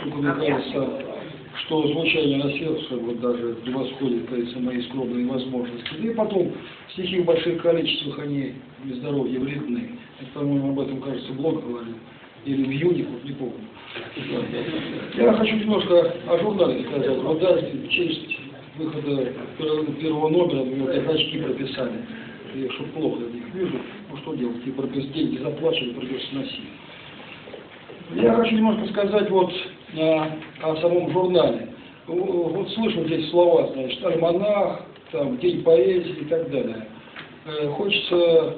поскольку мне кажется, что звучание на сердце вот даже превосходит, кажется, мои скромные возможности. Да и потом, стихи в больших количествах, они для здоровья вредны. Это, по-моему, об этом, кажется, Блок говорил. Или в июне, вот не помню. Я хочу немножко о журнале сказать. Вот даже в честь выхода первого номера мне вот очки прописали. Я что плохо их вижу. Ну что делать? И деньги заплачивали, придется носить. Я хочу немножко сказать вот о самом журнале. Вот слышу здесь слова, значит, альманах, там, день поэзии и так далее. Хочется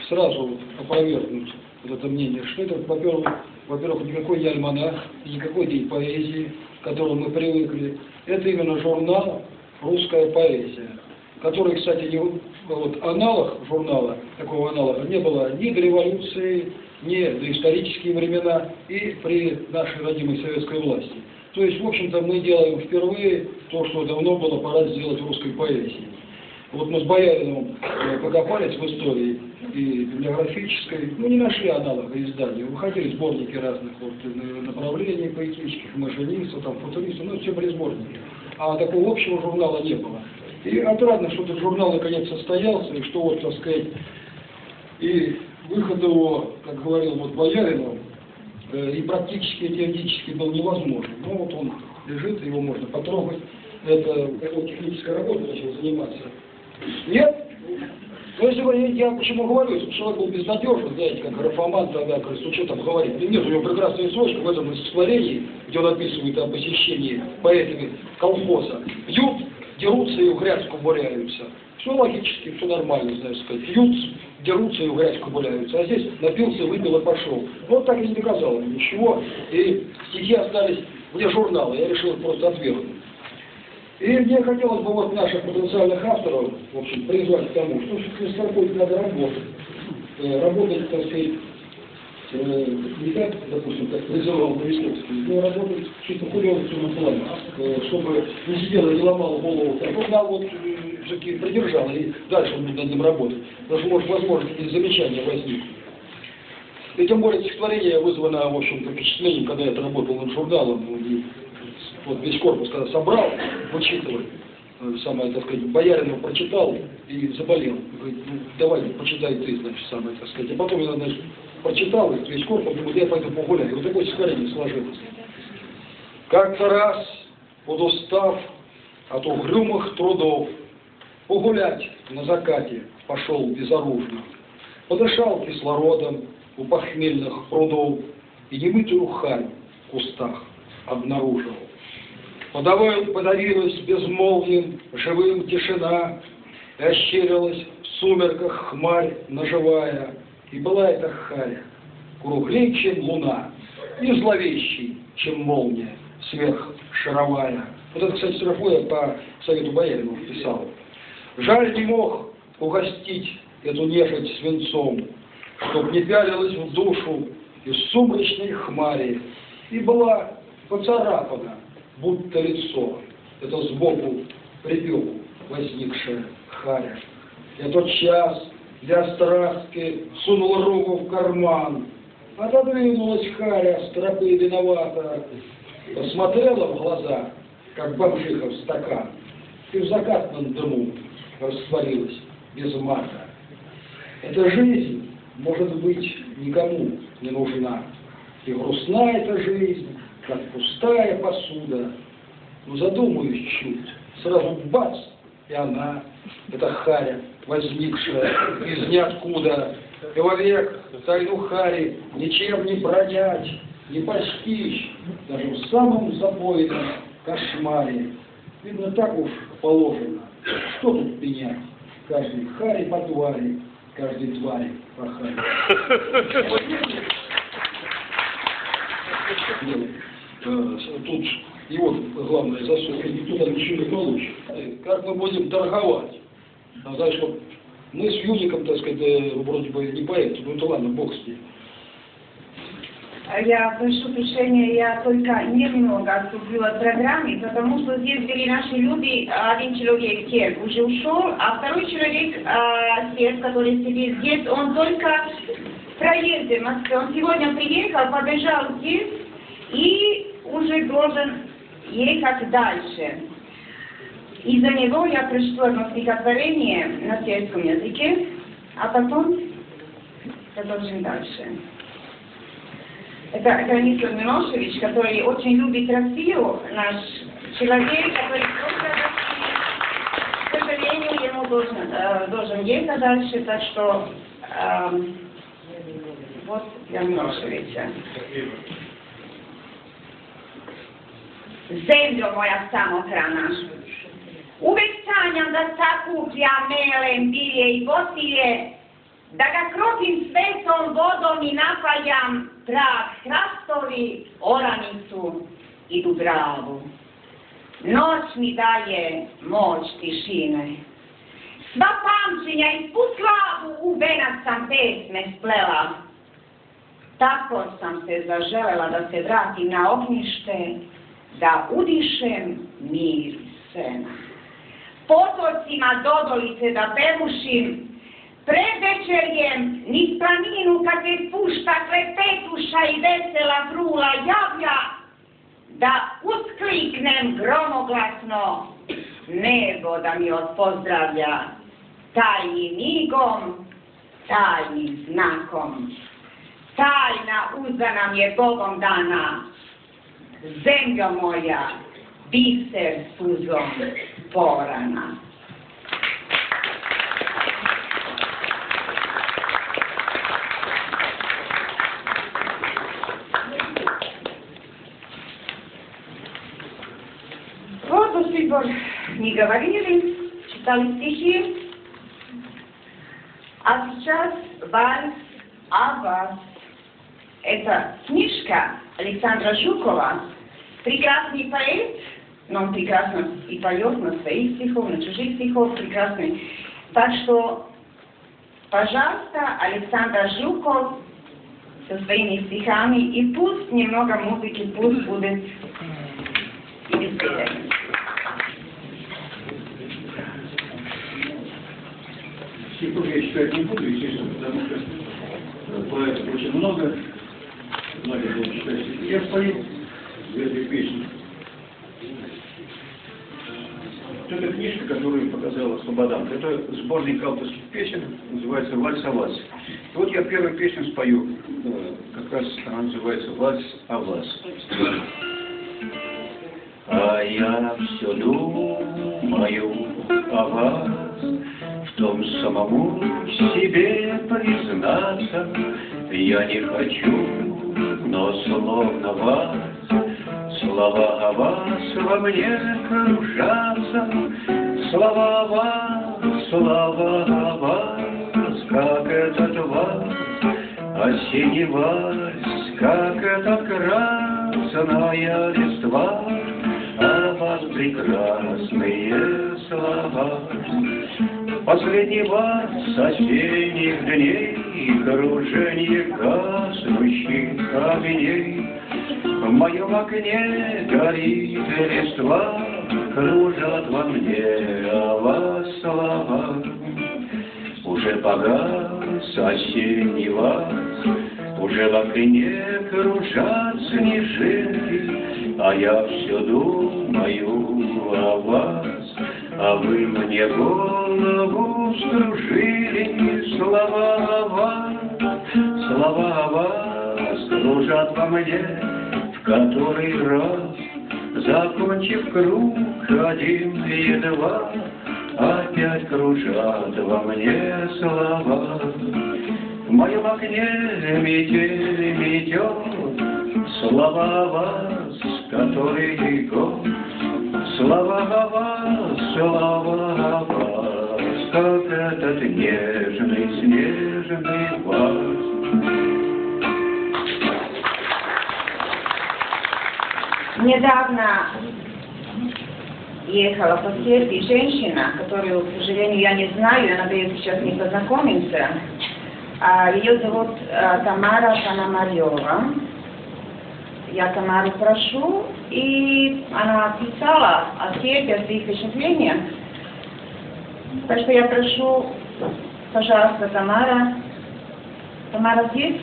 сразу опровергнуть вот это мнение, что это, во-первых, никакой не альманах, никакой день поэзии, к которому мы привыкли. Это именно журнал «Русская поэзия», который, кстати, не, вот, аналог журнала, такого аналога не было ни до революции, ни до исторические времена и при нашей родимой советской власти. То есть, в общем-то, мы делаем впервые то, что давно было пора сделать в русской поэзии. Вот мы с Бояриновым покопались в истории и библиографической, ну не нашли аналога издания. Выходили сборники разных вот, направлений поэтических, имажинистов, там, футуристов, ну все были сборники. А такого общего журнала не было. И отрадно, что этот журнал наконец состоялся, и что вот, так сказать, и выход его, как говорил вот Бояринов, и практически, и теоретически был невозможен. Ну вот он лежит, его можно потрогать. Это техническая работа начал заниматься. Нет? Ну, если я почему говорю, если человек был безнадежен, знаете, как графоман тогда, говорит, что там говорить? Да нет, у него прекрасная строчка в этом стихотворении, где он описывает о посещении поэтами колхоза. Пьют, дерутся и в грязь кубуряются. Все логически, все нормально, знаешь сказать. Пьют, дерутся и в грязь кубуряются. А здесь напился, выпил и пошел. Вот так и не доказал ничего. И стихи остались вне журнала. Я решил их просто отвергнуть. И мне хотелось бы вот наших потенциальных авторов, в общем, призвать к тому, что с строкой надо работать. Работать, так сказать, не так, допустим, как призывал Повестковский, но работать чисто в художественном плане, чтобы не сидела, не ломала голову. Так вот, нам вот все-таки придержала, и дальше он будет над ним работать. Потому что, может, возможно, какие-то замечания возникнут. И тем более стихотворение вызвано, в общем-то, впечатлением, когда я работал над журналом, вот весь корпус, когда собрал, вычитывал, самое, так сказать, Бояринов прочитал и заболел. Говорит, ну, давай, почитай ты, значит, самое, так сказать. А потом я, значит, прочитал весь корпус, думаю, я пойду погуляю. И вот такое стихотворение сложилось. Как-то раз, подустав от угрюмых трудов, погулять на закате пошел безоружно. Подышал кислородом у похмельных прудов и немытую харь в кустах обнаружил. Подавилась безмолвием живым тишина, и ощерилась в сумерках хмарь наживая, и была эта харь круглей, чем луна, и зловещей, чем молния сверхшаровая. Вот это, кстати, строфу я по совету Бояринова писал. Жаль, не мог угостить эту нежить свинцом, чтоб не пялилась в душу из сумрачной хмари, и была поцарапана, будто лицо, это сбоку припеку возникшая харя. Я тот час для страстки сунул руку в карман, отодвинулась харя с тропы виновата, посмотрела в глаза, как бомжиха в стакан, и в закатном дыму растворилась без мата. Эта жизнь, может быть, никому не нужна, и грустна эта жизнь, как пустая посуда. Но задумаюсь чуть, сразу бац, и она, эта харя, возникшая из ниоткуда. И вовек тайну хари ничем не пронять, не постичь, даже в самом запойном кошмаре. Видно, так уж положено. Что тут пенять? Каждый хари по твари, каждой твари по хари. Тут его главное заслуга, никто там ничего не получит. Как мы будем торговать? Знаешь, вот мы с Юником, так сказать, вроде бы не поэты, ну это ладно, бог с ним. Я прошу прощения, я только немного отступила от программы, потому что здесь были наши люди, один человек Кер уже ушел, а второй человек, Сев, который сидит здесь, он только в проезде в Москве. Он сегодня приехал, побежал здесь и человек должен ехать дальше. Из-за него я прочитала одно стихотворение на сельском языке, а потом продолжим дальше. Это Станислав Милошевич, который очень любит Россию, наш человек, который просто Россия. К сожалению, ему должен ехать дальше, так что вот для Милошевича. Zemljo moja samohrana, uvek sanjam da sakupljam melem, bilje i bosilje, da ga kropim svetom vodom i napajam trak hrastovi, oranicu i dubravu. Noć mi daje moć tišine. Sva pamćenja i svu slavu u venac sam pesme splela. Tako sam se zaželela da se vratim na ognjište, da udišem mir sena. Potocima dodolice da pevušim, pred večerjem niz planinu kad se spušta klepetuša i vesela trula javlja, da uskliknem gromoglasno, nebo da mi odpozdravlja, tajnim migom, tajnim znakom. Tajna uza nam je Bogom dana, zemljo moja, biser suzom porana. Вот до сих пор не говорили, читали стихи, а сейчас вальс о вас. Это книжка Александра Жукова, прекрасный поэт, но он прекрасно и поет на своих стихов, на чужих стихов, прекрасный. Так что, пожалуйста, Александр Жуков со своими стихами, и пусть немного музыки, пусть будет и веселье. Стихов я читать не буду, естественно, потому что поэтов очень много. Многие будут читать стихи. Я спою в этой песне. Это книжка, которую показала Слободан. Это сборник авторских песен, называется «Вальс о вас». Вот я первую песню спою, как раз она называется «Вальс о вас». А я все думаю о вас, в том самому себе признаться я не хочу, но словно вас, слова о вас во мне кружатся, слова о вас, как этот вальс, осенний вальс, как эта красная листва, о вас прекрасные слова. Последний вальс осенних дней, кружение гаснущих огней. В моем окне горит листва, кружат во мне о вас слова. Уже погас осенний вальс, уже в окне кружат снежинки, а я все думаю о вас. А вы мне голову вскружили, слова о вас кружат во мне в который раз, закончив круг один едва, опять кружат во мне слова. В моем окне метель метет, слова о вас, который год. Слова о вас, как этот нежный, снежный вальс. Недавно ехала по церкви женщина, которую, к сожалению, я не знаю, я надеюсь, сейчас не познакомимся. Ее зовут Тамара Пономарева. Я Тамару прошу, и она писала о церкви, о своих впечатлениях. Так что я прошу, пожалуйста, Тамара. Тамара здесь?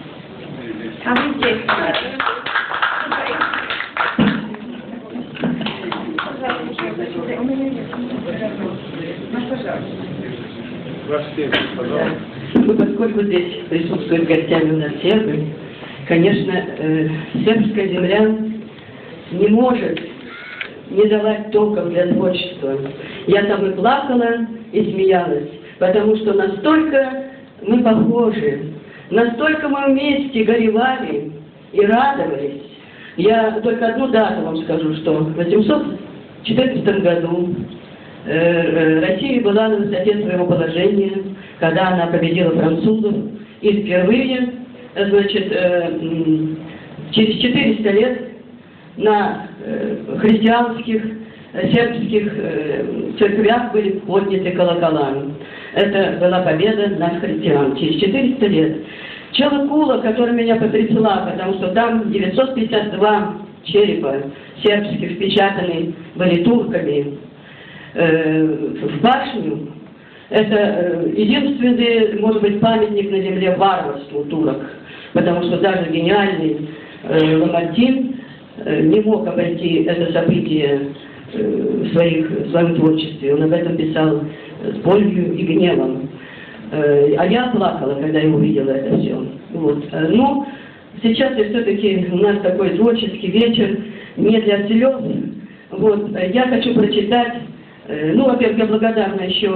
А вы здесь, Тамара. Ваш текст, пожалуйста. Ну, поскольку здесь присутствуют гостями у нас сербы, конечно, сербская земля не может не давать толков для творчества. Я там и плакала, и смеялась, потому что настолько мы похожи, настолько мы вместе горевали и радовались. Я только одну дату вам скажу, что в 1814 году Россия была на высоте своего положения, когда она победила французов, и впервые, значит, через 400 лет на христианских, сербских церквях были подняты колокола. Это была победа над христиан через 400 лет. Чела Кула, которая меня потрясла, потому что там 952 черепа сербских впечатаны были турками в башню. Это единственный, может быть, памятник на земле варварству турок, потому что даже гениальный Ламартин не мог обойти это событие в своем творчестве. Он об этом писал с болью и гневом. А я плакала, когда я увидела это все. Вот. Но сейчас все-таки у нас такой творческий вечер, не для слез. Вот. Я хочу прочитать, ну, во-первых, я благодарна еще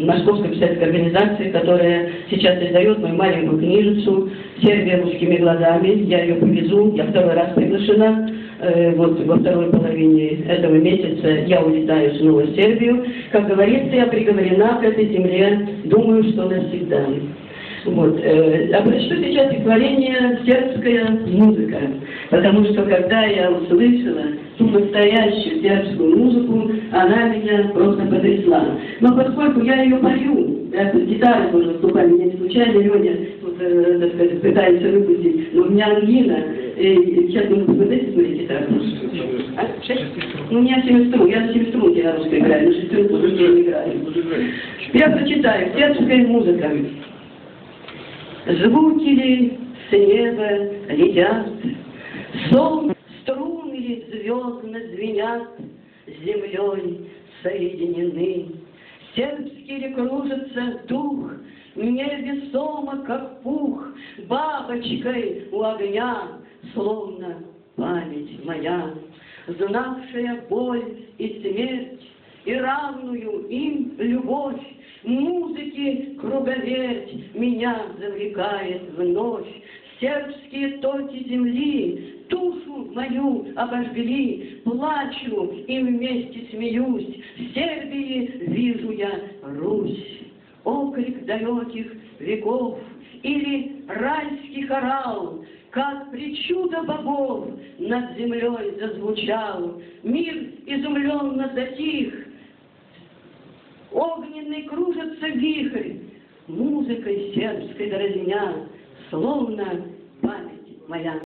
Московской писательской организации, которая сейчас издает мою маленькую книжицу «Сербия русскими глазами». Я ее повезу, я второй раз приглашена. Вот во второй половине этого месяца я улетаю снова в Сербию. Как говорится, я приговорена к этой земле, думаю, что навсегда. Вот. А прочту сейчас стихотворение «Сербская музыка», потому что когда я услышала ту настоящую сербскую музыку, она меня просто потрясла. Но поскольку я ее пою, я с гитарой тоже выступаю, меня не случайно Леня тут, так сказать, пытается выпустить, но у меня ангина, и сейчас вы посмотрите свою гитару. А? 6? Ну, у меня 7 струн, я 7 струн на русской играю, но 6 струн уже не играю. Я прочитаю «Сербская музыка». Звуки ли с неба летят, струны ли звездно звенят, с землей соединены. Сербский ли кружится дух, невесомо, как пух, бабочкой у огня, словно память моя, знавшая боль и смерть, и равную им любовь. Музыки круговерть меня завлекает вновь. Сербские токи земли душу мою обожгли. Плачу и вместе смеюсь. В Сербии вижу я Русь. Окрик далеких веков или райский хорал, как причуда богов над землей зазвучал. Мир изумленно затих. Огненный кружится вихрь, музыкой сербской дразня, словно память моя.